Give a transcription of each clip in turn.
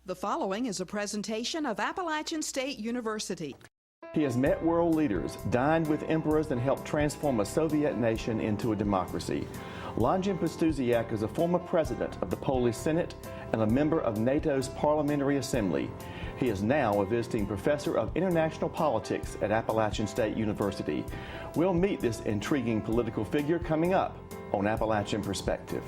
The following is a presentation of Appalachian State University. He has met world leaders, dined with emperors, and helped transform a Soviet nation into a democracy. Longin Pastusiak is a former president of the Polish Senate and a member of NATO's Parliamentary Assembly. He is now a visiting professor of international politics at Appalachian State University. We'll meet this intriguing political figure coming up on Appalachian Perspective.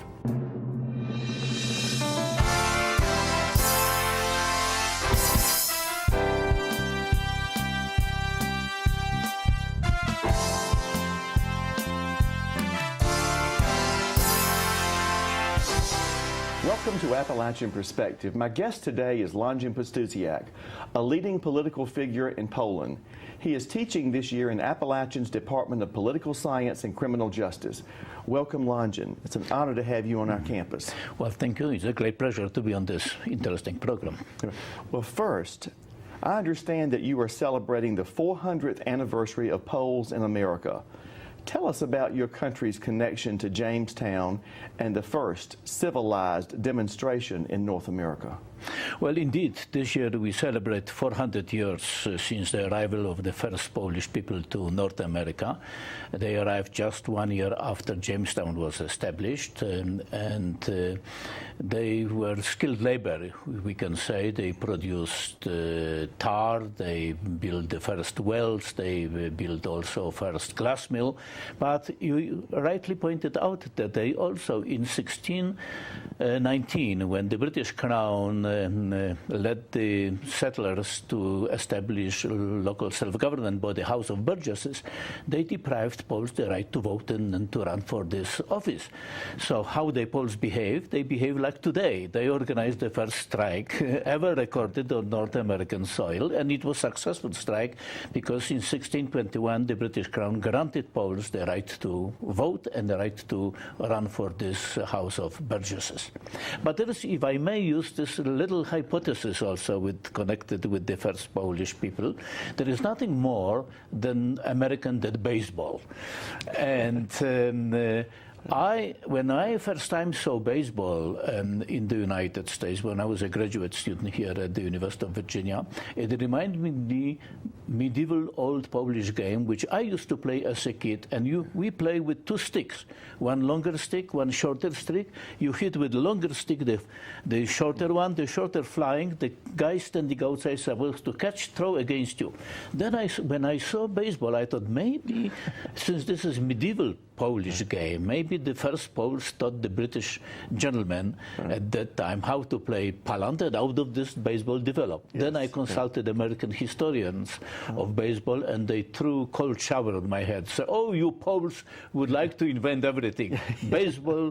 Welcome to Appalachian Perspective. My guest today is Longin Pastusiak, a leading political figure in Poland. He is teaching this year in Appalachian's Department of Political Science and Criminal Justice. Welcome, Longin. It's an honor to have you on our campus. Well, thank you. It's a great pleasure to be on this interesting program. Well, first, I understand that you are celebrating the 400th anniversary of Poles in America. Tell us about your country's connection to Jamestown and the first civilized demonstration in North America. Well, indeed, this year we celebrate 400 years since the arrival of the first Polish people to North America. They arrived just 1 year after Jamestown was established, and they were skilled labor, we can say. They produced tar, they built the first wells, they built also first glass mill. But you rightly pointed out that they also, in 1619, when the British Crown led the settlers to establish local self-government by the House of Burgesses, they deprived Poles the right to vote and to run for this office. So how the Poles behaved? They behaved like today. They organized the first strike ever recorded on North American soil, and it was a successful strike because in 1621 the British Crown granted Poles the right to vote and the right to run for this House of Burgesses. But there is, if I may use this little hypothesis also connected with the first Polish people, there is nothing more than American than baseball. And when I first time saw baseball in the United States, when I was a graduate student here at the University of Virginia, it reminded me of the medieval old Polish game, which I used to play as a kid. And we play with two sticks, one longer stick, one shorter stick. You hit with the longer stick, the shorter one, the shorter flying, the guy standing outside is supposed to catch, throw against you. Then when I saw baseball, I thought maybe, since this is medieval Polish game, maybe the first Poles taught the British gentlemen at that time how to play palant, and out of this baseball developed. Yes. Then I consulted American historians of baseball, and they threw cold shower on my head. So, oh, you Poles would like to invent everything. Baseball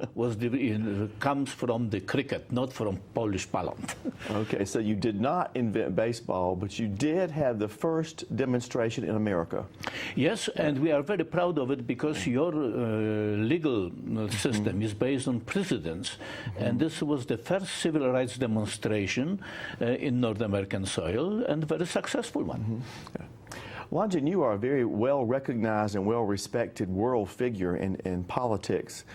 comes from the cricket, not from Polish palant. Okay, so you did not invent baseball, but you did have the first demonstration in America. Yes, and we are very proud of it because your legal system is based on precedents, and this was the first civil rights demonstration in North American soil, and a very successful one. Longin, you are a very well-recognized and well-respected world figure in politics,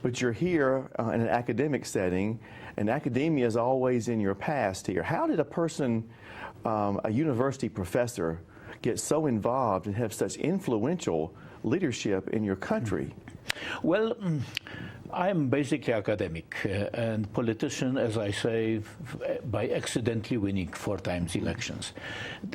but you're here in an academic setting, and academia is always in your past here. How did a person, a university professor, get so involved and have such influential leadership in your country? Well, I'm basically academic and politician, as I say, by accidentally winning 4 times elections.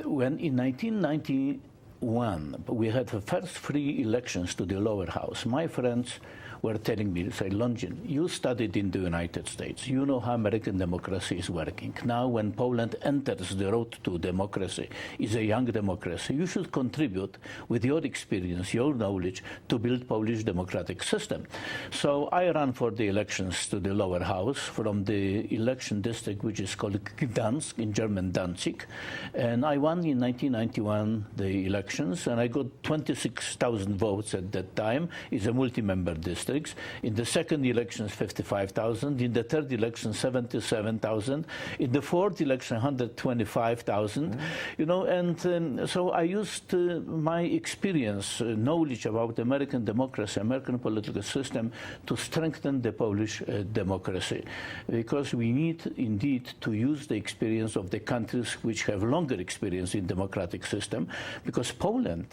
When in 1991 we had the first free elections to the lower house, my friends were telling me, say, Longin, you studied in the United States. You know how American democracy is working. Now when Poland enters the road to democracy, is a young democracy, you should contribute with your experience, your knowledge, to build Polish democratic system. So I ran for the elections to the lower house from the election district, which is called Gdansk, in German Danzig. And I won in 1991 the elections, and I got 26,000 votes at that time. It's a multi-member district. districts. In the second election, 55,000. In the third election, 77,000. In the fourth election, 125,000. You know, and so I used my experience, knowledge about American democracy, American political system, to strengthen the Polish democracy, because we need indeed to use the experience of the countries which have longer experience in democratic system, because Poland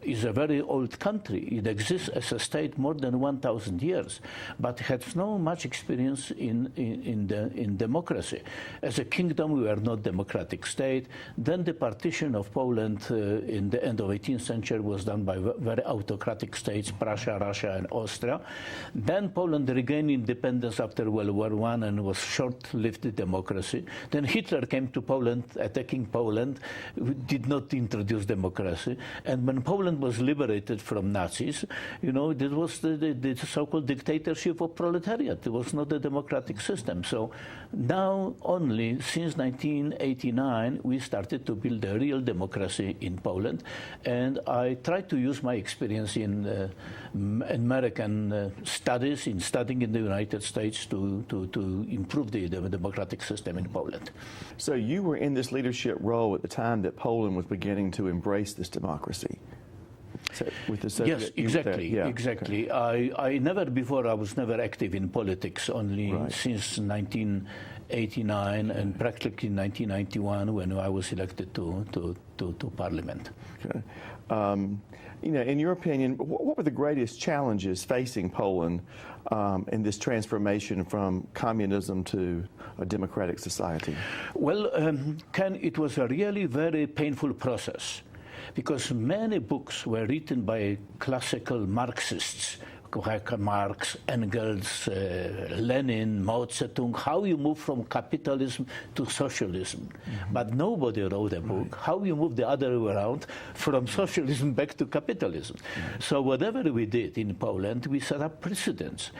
is a very old country. It exists as a state more than 1,000 years, but has no much experience in democracy. As a kingdom, we are not democratic state. Then the partition of Poland in the end of 18th century was done by very autocratic states, Prussia, Russia, and Austria. Then Poland regained independence after World War I and was short-lived democracy. Then Hitler came to Poland, attacking Poland, did not introduce democracy. And when Poland was liberated from Nazis, you know, this was the so-called dictatorship of proletariat. It was not a democratic system. So now only since 1989 we started to build a real democracy in Poland, and I tried to use my experience in American studies, in studying in the United States to improve the democratic system in Poland. So you were in this leadership role at the time that Poland was beginning to embrace this democracy. So with the Soviet Yes, exactly, yeah. exactly. Okay. I was never active in politics, only since 1989 and practically 1991 when I was elected to Parliament. Okay. You know, in your opinion, what were the greatest challenges facing Poland in this transformation from communism to a democratic society? Well, Ken, it was a really very painful process, because many books were written by classical Marxists, like Marx, Engels, Lenin, Mao Zedong, how you move from capitalism to socialism. Mm-hmm. But nobody wrote a book, how you move the other way around from socialism back to capitalism. Mm-hmm. So whatever we did in Poland, we set up precedents.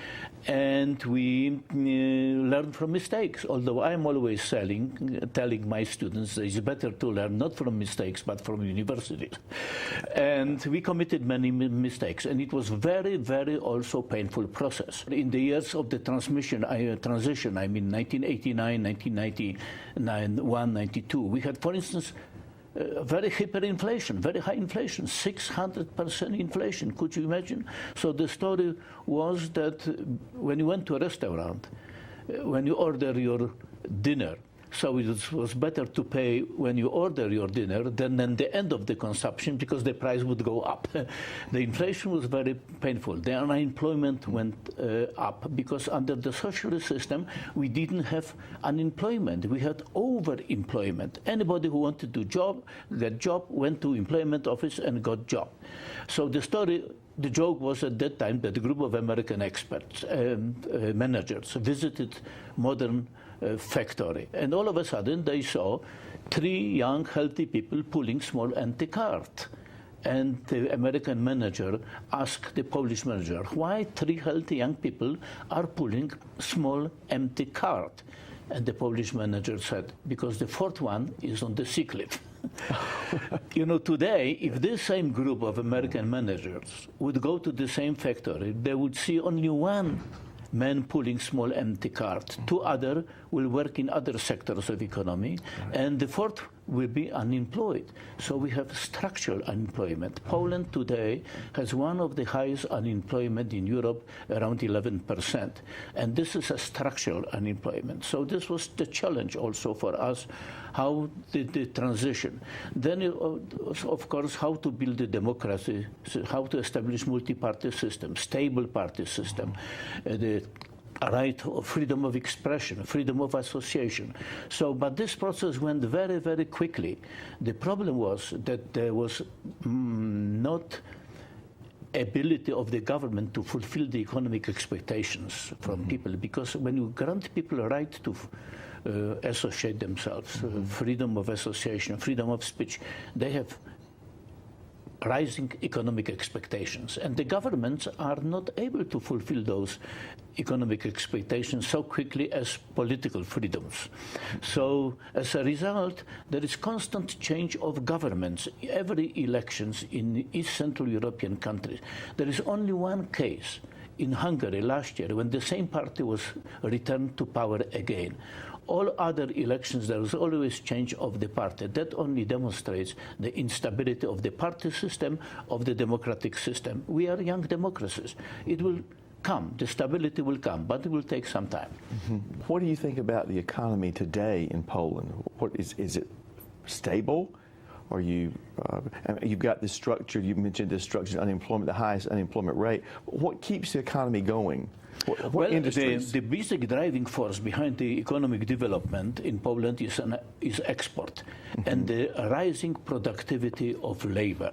And we learn from mistakes, although I'm always telling my students that it's better to learn not from mistakes, but from universities. And we committed many mistakes, and it was very, very also painful process. In the years of the transition, I mean 1989, 1991, 92, we had, for instance, very hyperinflation, very high inflation, 600% inflation. Could you imagine? So the story was that when you went to a restaurant, when you order your dinner, so it was better to pay when you order your dinner than at the end of the consumption, because the price would go up. The inflation was very painful. The unemployment went up, because under the socialist system we didn't have unemployment. We had overemployment. Anybody who wanted to get job went to employment office and got job. So the joke was at that time that a group of American experts, managers, visited modern factory, and all of a sudden they saw 3 young healthy people pulling small empty cart. And the American manager asked the Polish manager, why 3 healthy young people are pulling small empty cart? And the Polish manager said, because the 4th one is on the sick leave. You know, today, if this same group of American managers would go to the same factory, they would see only 1 man pulling small empty cart. 2 other will work in other sectors of economy, and the 4th will be unemployed. So we have structural unemployment. Poland today has one of the highest unemployment in Europe, around 11%. And this is a structural unemployment. So this was the challenge also for us, how the transition. Then, of course, how to build a democracy, how to establish multi-party system, stable party system, the right of freedom of expression, freedom of association. So, but this process went very, very quickly. The problem was that there was not ability of the government to fulfill the economic expectations from people, because when you grant people a right to associate themselves, freedom of association, freedom of speech, they have rising economic expectations, and the governments are not able to fulfill those economic expectations so quickly as political freedoms. So as a result, there is constant change of governments every elections in East Central European countries. There is only one case in Hungary last year, when the same party was returned to power again. All other elections, there was always change of the party. That only demonstrates the instability of the party system, of the democratic system. We are young democracies. It will come, the stability will come, but it will take some time. What do you think about the economy today in Poland? What is it stable? Or you've got this structure, you mentioned this structure, unemployment, the highest unemployment rate. What keeps the economy going? What industries? The basic driving force behind the economic development in Poland is export and the rising productivity of labor.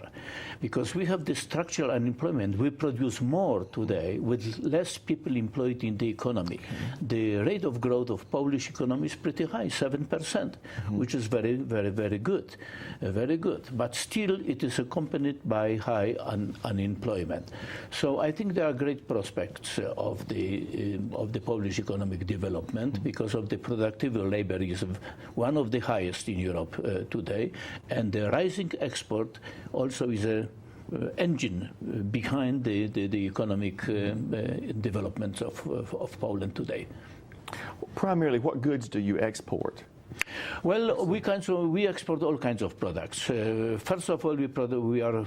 Because we have this structural unemployment, we produce more today with less people employed in the economy. The rate of growth of Polish economy is pretty high, 7%, which is very, very, very good. Very good. But still, it is accompanied by high unemployment. So I think there are great prospects of the Polish economic development because of the productivity of labor is one of the highest in Europe today, and the rising export also is a engine behind the economic development of Poland today. Primarily, what goods do you export? Well, we export all kinds of products. First of all, we are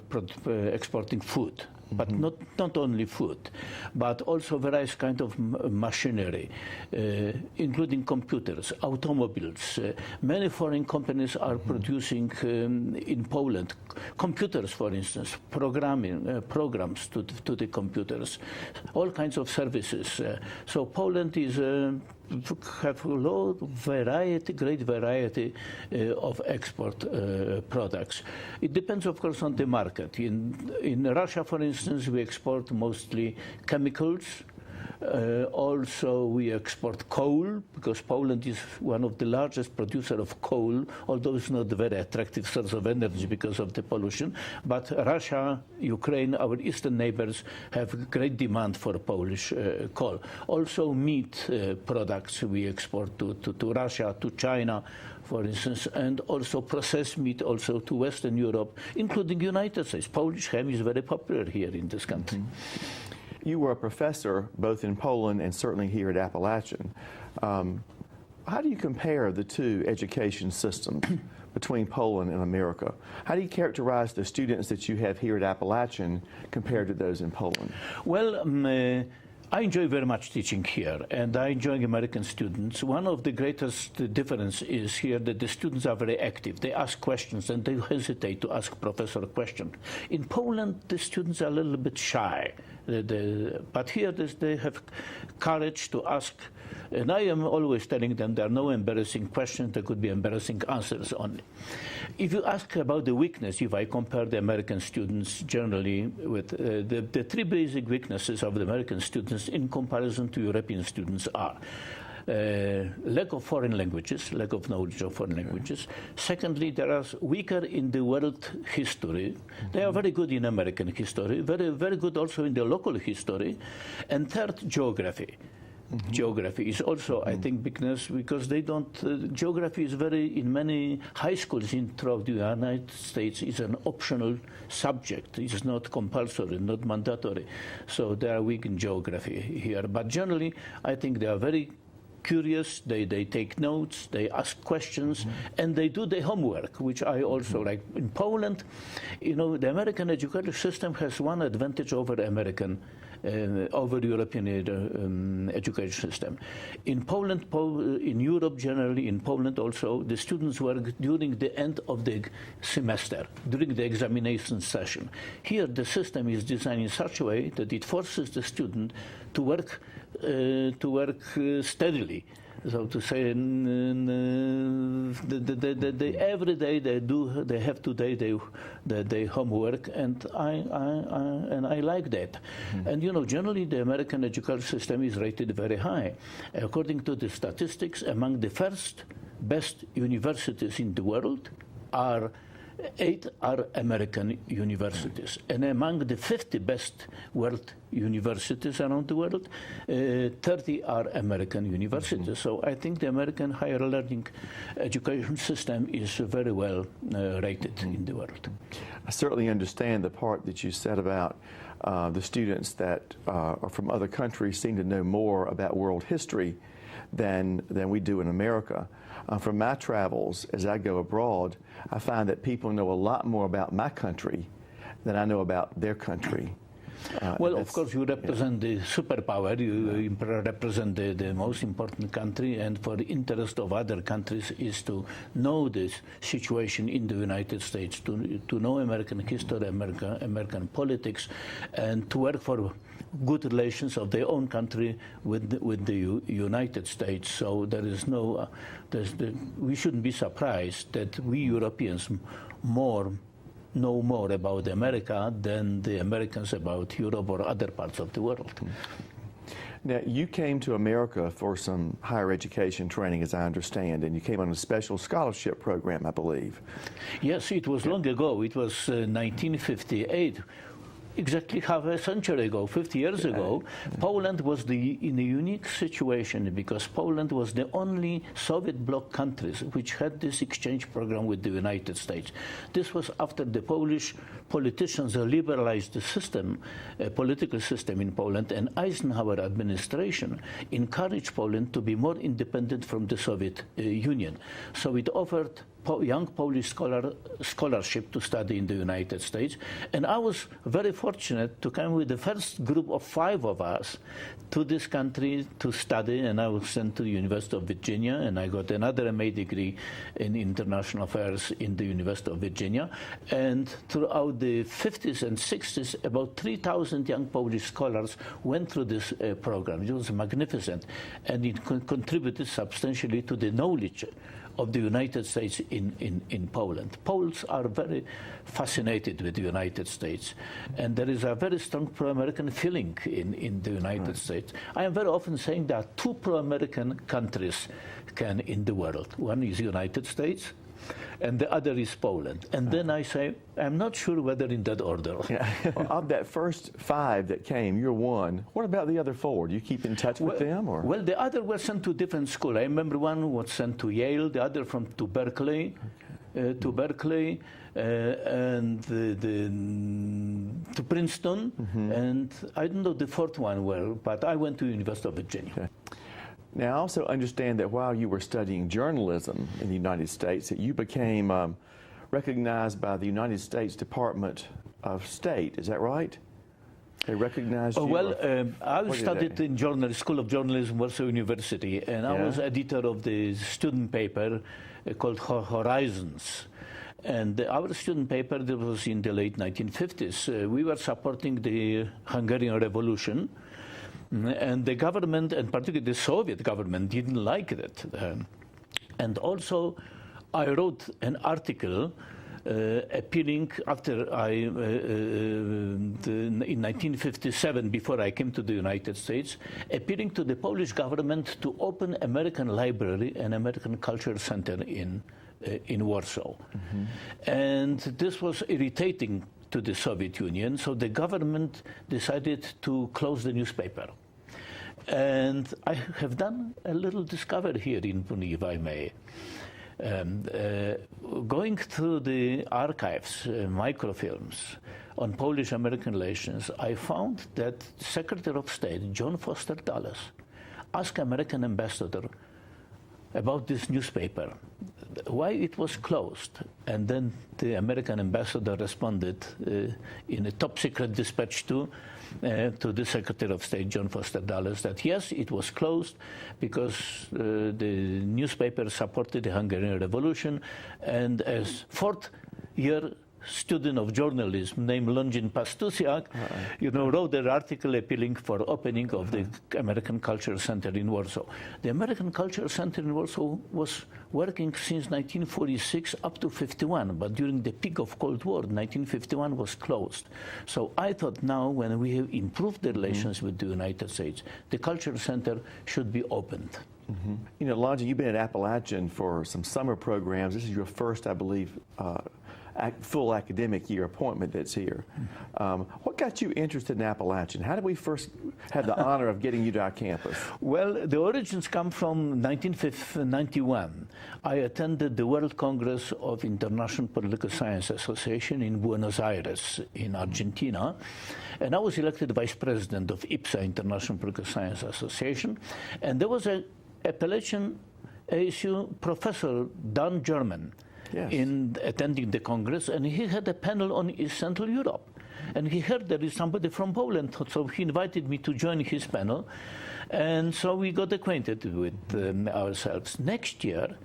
exporting food. But not only food, but also various kinds of machinery, including computers, automobiles. Many foreign companies are producing in Poland computers, for instance, programs to the computers, all kinds of services. So Poland have a great variety of export products. It depends, of course, on the market. In Russia, for instance, we export mostly chemicals. Also, we export coal, because Poland is one of the largest producers of coal, although it's not a very attractive source of energy because of the pollution. But Russia, Ukraine, our eastern neighbors have great demand for Polish coal. Also, meat products we export to Russia, to China, for instance, and also processed meat also to Western Europe, including United States. Polish ham is very popular here in this country. You were a professor both in Poland and certainly here at Appalachian. How do you compare the two education systems between Poland and America? How do you characterize the students that you have here at Appalachian compared to those in Poland? Well, I enjoy very much teaching here, and I enjoy American students. One of the greatest differences is here that the students are very active. They ask questions, and they hesitate to ask professor a question. In Poland, the students are a little bit shy, but here they have courage to ask. And I am always telling them there are no embarrassing questions, there could be embarrassing answers only. If you ask about the weakness, if I compare the American students generally with the three basic weaknesses of the American students in comparison to European students are lack of foreign languages, lack of knowledge of foreign languages. Secondly, they are weaker in the world history. They are very good in American history, very, very good also in the local history. And third, geography. Geography is also, I think, because they don't. Geography is in many high schools throughout the United States is an optional subject. It's not compulsory, not mandatory. So they are weak in geography here. But generally, I think they are very curious, they take notes, they ask questions, and they do their homework, which I also like. In Poland, the American education system has one advantage over European education system. In Poland, in Europe generally, in Poland also, the students work during the end of the semester, during the examination session. Here, the system is designed in such a way that it forces the student to work steadily. So to say, every day they have to do their homework, and I like that. And generally the American education system is rated very high. According to the statistics, among the first best universities in the world are 8 are American universities. And among the 50 best world universities around the world, 30 are American universities. So I think the American higher learning education system is very well rated in the world. I certainly understand the part that you said about the students that are from other countries seem to know more about world history than we do in America. From my travels, as I go abroad, I find that people know a lot more about my country than I know about their country. Well, of course, you represent the superpower, you represent the most important country, and for the interest of other countries is to know this situation in the United States, to know American history, American politics, and to work for good relations of their own country with the United States. So there is no, we shouldn't be surprised that we Europeans know more about America than the Americans about Europe or other parts of the world. Now, you came to America for some higher education training, as I understand, and you came on a special scholarship program, I believe. Yes, it was long ago. It was 1958. Exactly half a century ago, 50 years ago, Poland was in a unique situation because Poland was the only Soviet bloc countries which had this exchange program with the United States. This was after the Polish politicians liberalized the system, political system in Poland, and Eisenhower administration encouraged Poland to be more independent from the Soviet Union. So it offered young Polish scholarship to study in the United States, and I was very fortunate to come with the first group of 5 of us to this country to study, and I was sent to the University of Virginia, and I got another MA degree in international affairs in the University of Virginia, and throughout the 50s and 60s, about 3,000 young Polish scholars went through this program. It was magnificent, and it contributed substantially to the knowledge of the United States in Poland. Poles are very fascinated with the United States, and there is a very strong pro-American feeling in the United States. I am very often saying there are 2 pro-American countries in the world. One is the United States, and the other is Poland. And then I say, I'm not sure whether in that order. Yeah. Well, of that first 5 that came, you're one. What about the other 4? Do you keep in touch with them? Or? Well, the other were sent to different schools. I remember one was sent to Yale, the other to Berkeley, and to Princeton, and I don't know the 4th one where, but I went to University of Virginia. Okay. Now, I also understand that while you were studying journalism in the United States, that you became recognized by the United States Department of State. Is that right? They recognized you? Well, I studied in School of Journalism, Warsaw University, and I was editor of the student paper called Horizons. And our student paper, that was in the late 1950s, we were supporting the Hungarian Revolution. And the government, and particularly the Soviet government, didn't like it. And also, I wrote an article appealing after in 1957, before I came to the United States, appealing to the Polish government to open American Library and American Culture Center in Warsaw. And this was irritating to the Soviet Union, so the government decided to close the newspaper. And I have done a little discovery here in Pune, if I may. Going through the archives, microfilms on Polish-American relations, I found that Secretary of State John Foster Dulles asked American ambassador about this newspaper, why it was closed. And then the American ambassador responded in a top secret dispatch to the Secretary of State, John Foster Dulles, that yes, it was closed because the newspaper supported the Hungarian Revolution, and as 4th year student of journalism named Longin Pastusiak, wrote an article appealing for opening of the American Culture Center in Warsaw. The American Culture Center in Warsaw was working since 1946 up to 51, but during the peak of Cold War, 1951 was closed. So I thought now, when we have improved the relations with the United States, the Culture Center should be opened. Longin, you've been at Appalachian for some summer programs. This is your first, I believe, full academic year appointment that's here. What got you interested in Appalachian? How did we first have the honor of getting you to our campus? Well, the origins come from 1991. I attended the World Congress of International Political Science Association in Buenos Aires, in Argentina, and I was elected vice president of IPSA, International Political Science Association, and there was a Appalachian ASU professor, Don German, Yes. in attending the Congress, and he had a panel on East Central Europe. And he heard there is somebody from Poland, so he invited me to join his panel. And so we got acquainted with ourselves. Next year,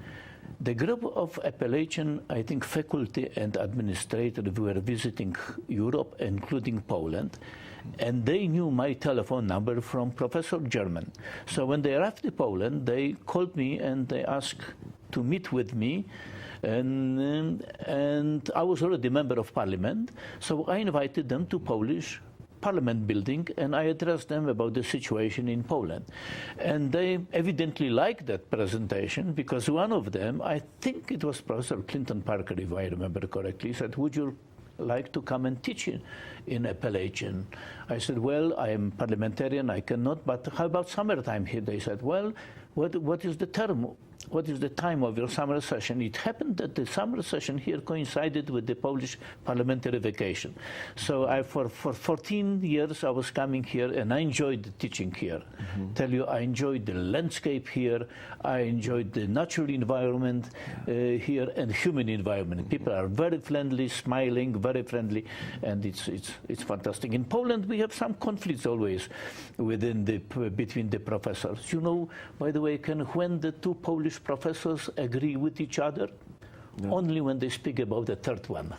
the group of Appalachian, I think, faculty and administrators were visiting Europe, including Poland, and they knew my telephone number from Professor German. So when they arrived in Poland, they called me and they asked to meet with me. And I was already a member of parliament, so I invited them to Polish parliament building, and I addressed them about the situation in Poland. And they evidently liked that presentation, because one of them, I think it was Professor Clinton Parker, if I remember correctly, said, "Would you like to come and teach in Appalachian?" I said, "Well, I am parliamentarian, I cannot, but how about summertime here?" They said, "Well, what is the term? What is the time of your summer session?" It happened that the summer session here coincided with the Polish parliamentary vacation. So for 14 years I was coming here, and I enjoyed teaching here. Tell you, I enjoyed the landscape here, I enjoyed the natural environment here, and human environment. People are very friendly, smiling, very friendly, and it's fantastic. In Poland we have some conflicts always between the professors. You know, by the way, when the two Polish professors agree with each other? No. Only when they speak about the third one.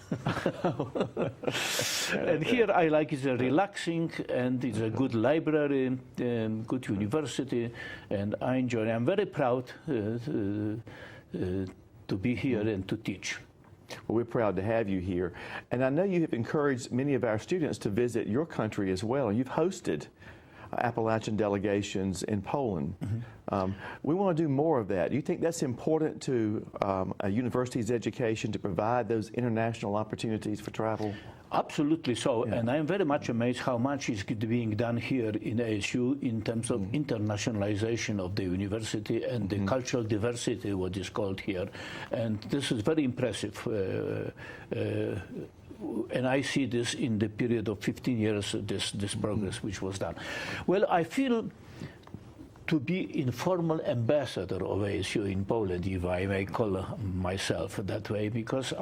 And here I like it's a relaxing, and it's a good library, good university, and I enjoy it. I'm very proud to be here and to teach. Well, we're proud to have you here. And I know you have encouraged many of our students to visit your country as well. You've hosted Appalachian delegations in Poland. We want to do more of that. Do you think that's important to a university's education, to provide those international opportunities for travel? Absolutely so, yeah. And I'm very much amazed how much is being done here in ASU in terms of internationalization of the university and the cultural diversity, what is called here. And this is very impressive. And I see this in the period of 15 years, this progress which was done. Well, I feel to be informal ambassador of ASU in Poland, if I may call myself that way, because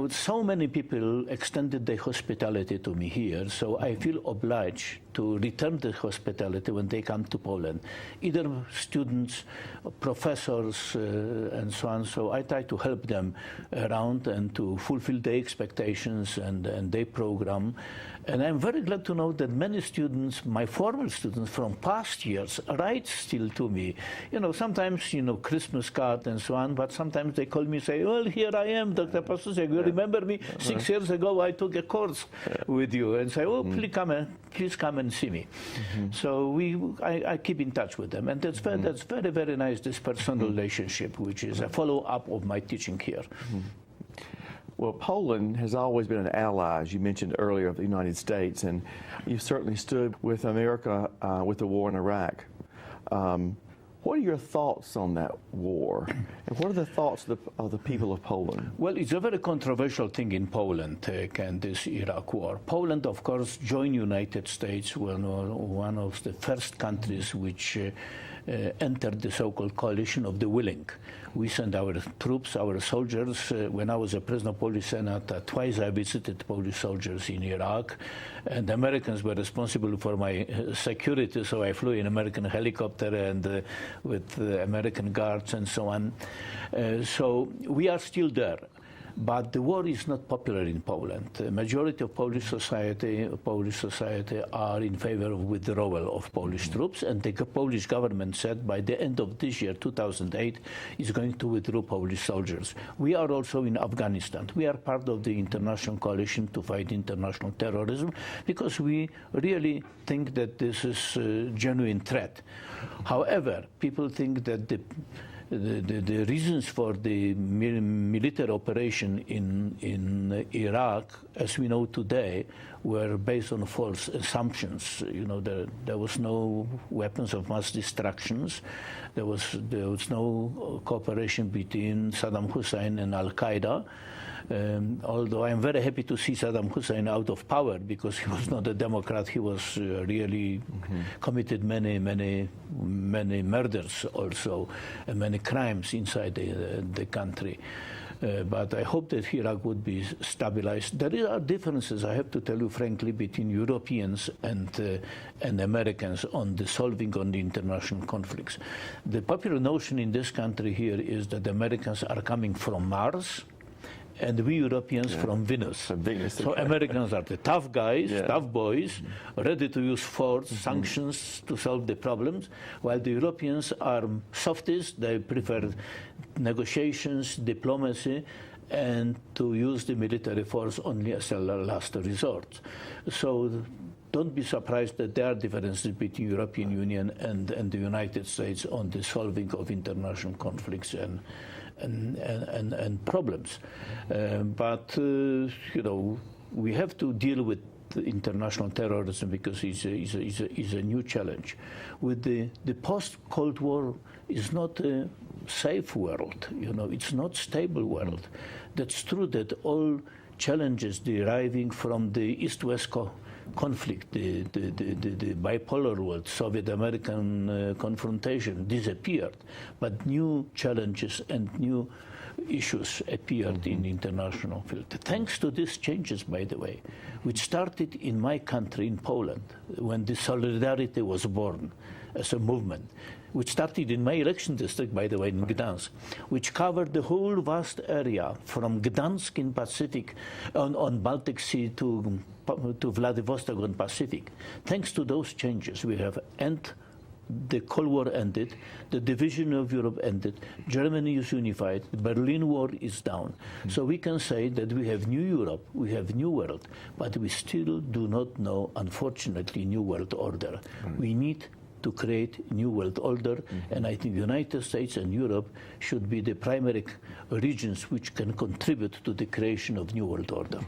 so many people extended their hospitality to me here, so I feel obliged to return the hospitality when they come to Poland, either students, professors, and so on. So I try to help them around and to fulfill their expectations and their program. And I'm very glad to know that many students, my former students from past years, write still to me. Sometimes, Christmas card and so on, but sometimes they call me and say, "Well, here I am, Dr. Pastusiak. You remember me? 6 years ago I took a course with you." And say, "Oh, please come and see me." So I keep in touch with them. And that's very, very nice, this personal relationship, which is a follow-up of my teaching here. Well, Poland has always been an ally, as you mentioned earlier, of the United States, and you've certainly stood with America with the war in Iraq. What are your thoughts on that war, and what are the thoughts of the people of Poland? Well, it's a very controversial thing in Poland, this Iraq war. Poland, of course, joined United States, one of the first countries which entered the so-called coalition of the willing. We sent our troops, our soldiers. When I was a president of Polish Senate, twice I visited Polish soldiers in Iraq, and the Americans were responsible for my security, so I flew in American helicopter and with American guards and so on. So we are still there. But the war is not popular in Poland. The majority of Polish society are in favor of withdrawal of Polish troops, and the Polish government said by the end of this year, 2008, is going to withdraw Polish soldiers. We are also in Afghanistan. We are part of the international coalition to fight international terrorism, because we really think that this is a genuine threat. However, people think that the reasons for the military operation in Iraq, as we know today, were based on false assumptions. You know, there was no weapons of mass destructions. There was no cooperation between Saddam Hussein and Al-Qaeda. Although I'm very happy to see Saddam Hussein out of power, because he was not a Democrat. He was really committed many murders also, and many crimes inside the country. But I hope that Iraq would be stabilized. There are differences, I have to tell you frankly, between Europeans and Americans on the solving on the international conflicts. The popular notion in this country here is that the Americans are coming from Mars, and we Europeans from Venus. So Americans are the tough guys, tough boys, ready to use force, sanctions to solve the problems, while the Europeans are softies. They prefer negotiations, diplomacy, and to use the military force only as a last resort. So don't be surprised that there are differences between the European Union and the United States on the solving of international conflicts and problems. But you know, we have to deal with international terrorism because it's a new challenge. With the post-Cold War is not a safe world. You know, it's not stable world. That's true that all challenges deriving from the East-West conflict, the bipolar world, Soviet-American confrontation disappeared, but new challenges and new issues appeared in the international field. Thanks to these changes, by the way, which started in my country, in Poland, when the Solidarity was born as a movement, which started in my election district, by the way, in Gdansk, which covered the whole vast area from Gdansk in Pacific, on Baltic Sea to Vladivostok on Pacific. Thanks to those changes, we have the Cold War ended, the division of Europe ended, Germany is unified, the Berlin Wall is down. So we can say that we have new Europe, we have new world, but we still do not know, unfortunately, new world order. We need to create new world order, and I think the United States and Europe should be the primary regions which can contribute to the creation of new world order.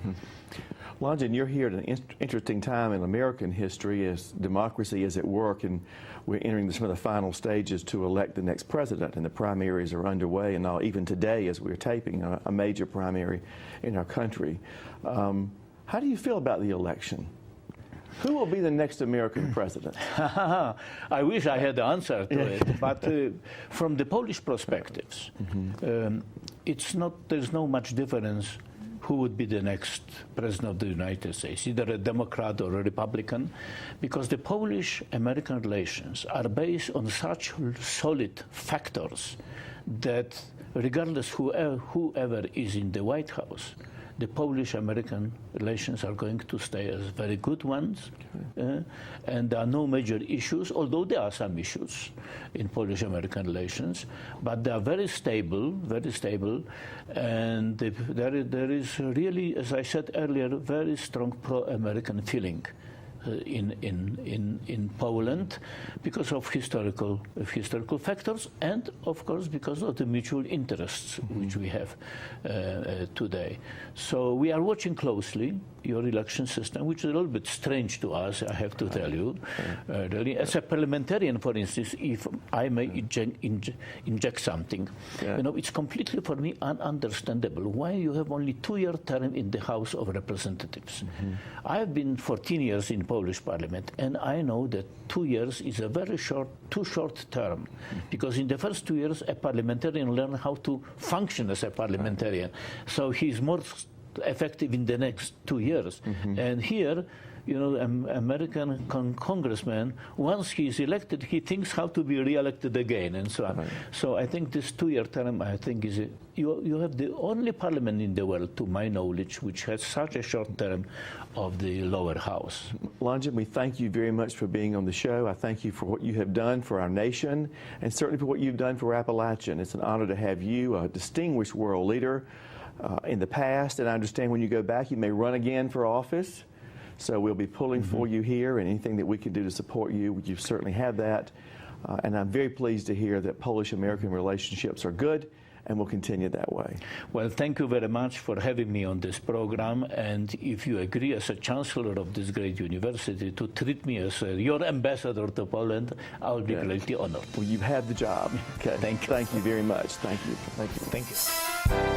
Longen, you're here at an interesting time in American history as democracy is at work, and we're entering some of the final stages to elect the next president, and the primaries are underway, and even today as we're taping a major primary in our country. How do you feel about the election? Who will be the next American president? I wish I had the answer to it, but from the Polish perspectives, there's no much difference who would be the next president of the United States, either a Democrat or a Republican, because the Polish-American relations are based on such solid factors that regardless whoever is in the White House, the Polish-American relations are going to stay as very good ones, and there are no major issues, although there are some issues in Polish-American relations, but they are very stable, and there is really, as I said earlier, very strong pro-American feeling in Poland because of historical factors, and of course because of the mutual interests which we have today. So we are watching closely your election system, which is a little bit strange to us, I have to tell you. Really, as a parliamentarian, for instance, if I may inject something, you know, it's completely for me ununderstandable why you have only 2-year term in the House of Representatives. I have been 14 years in Polish Parliament, and I know that 2 years is a very too short term, because in the first 2 years a parliamentarian learns how to function as a parliamentarian, so he's more effective in the next 2 years. And here, you know, American congressman, once he is elected, he thinks how to be re-elected again, and so on. So I think this 2-year term, I think, is you have the only parliament in the world, to my knowledge, which has such a short term of the lower house. Longen, we thank you very much for being on the show. I thank you for what you have done for our nation, and certainly for what you've done for Appalachian. It's an honor to have you, a distinguished world leader in the past, and I understand when you go back, you may run again for office. So we'll be pulling for you here, and anything that we can do to support you, you certainly have that. And I'm very pleased to hear that Polish-American relationships are good and will continue that way. Well, thank you very much for having me on this program. And if you agree, as a chancellor of this great university, to treat me as your ambassador to Poland, I will be greatly honored. Well, you've had the job. Okay. Thank you. Thank you very much. Thank you. Thank you. Thank you.